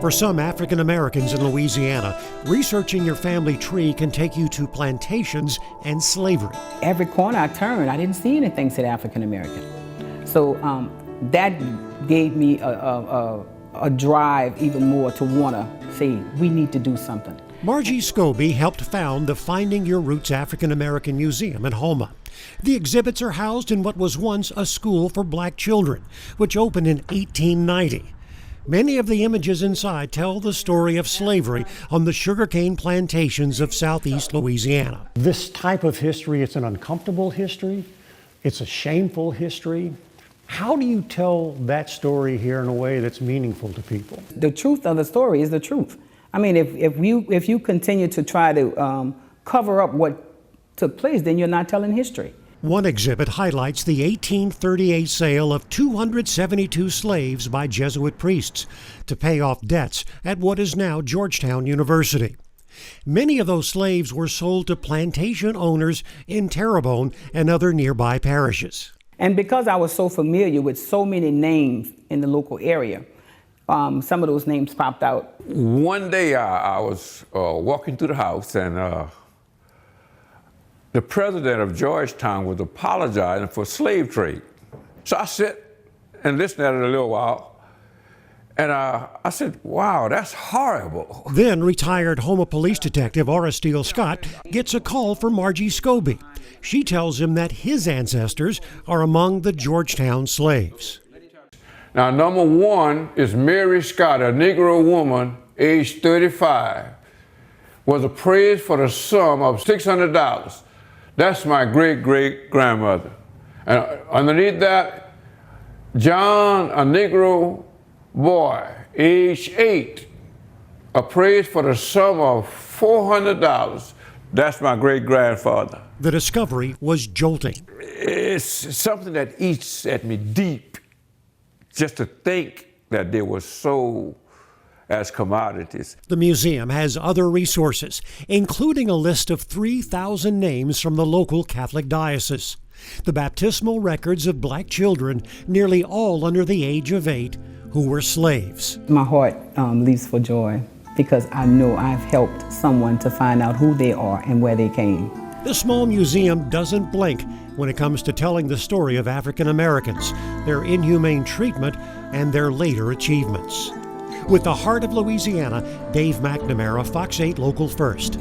For some African Americans in Louisiana, researching your family tree can take you to plantations and slavery. Every corner I turned, I didn't see anything said African American. So that gave me a drive even more to want to say, we need to do something. Margie Scobie helped found the Finding Your Roots African American Museum in Houma. The exhibits are housed in what was once a school for black children, which opened in 1890. Many of the images inside tell the story of slavery on the sugarcane plantations of southeast Louisiana. This type of history, it's an uncomfortable history, it's a shameful history. How do you tell that story here in a way that's meaningful to people? The truth of the story is the truth. I mean, if you continue to try to cover up what took place, then you're not telling history. One exhibit highlights the 1838 sale of 272 slaves by Jesuit priests to pay off debts at what is now Georgetown University. Many of those slaves were sold to plantation owners in Terrebonne and other nearby parishes. And because I was so familiar with so many names in the local area, some of those names popped out. One day I was walking through the house, and the president of Georgetown was apologizing for slave trade. So I sit and listened at it a little while, and I said, wow, that's horrible. Then retired Houma police detective Orestile Scott gets a call from Margie Scobie. She tells him that his ancestors are among the Georgetown slaves. Now, number one is Mary Scott, a Negro woman, age 35, was appraised for the sum of $600. That's my great-great-grandmother. And underneath that, John, a Negro boy, age 8, appraised for the sum of $400. That's my great-grandfather. The discovery was jolting. It's something that eats at me deep, just to think that they were sold as commodities. The museum has other resources, including a list of 3,000 names from the local Catholic diocese, the baptismal records of black children, nearly all under the age of 8, who were slaves. My heart leaps for joy because I know I've helped someone to find out who they are and where they came. The small museum doesn't blink when it comes to telling the story of African Americans, their inhumane treatment, and their later achievements. With the heart of Louisiana, Dave McNamara, Fox 8 Local First.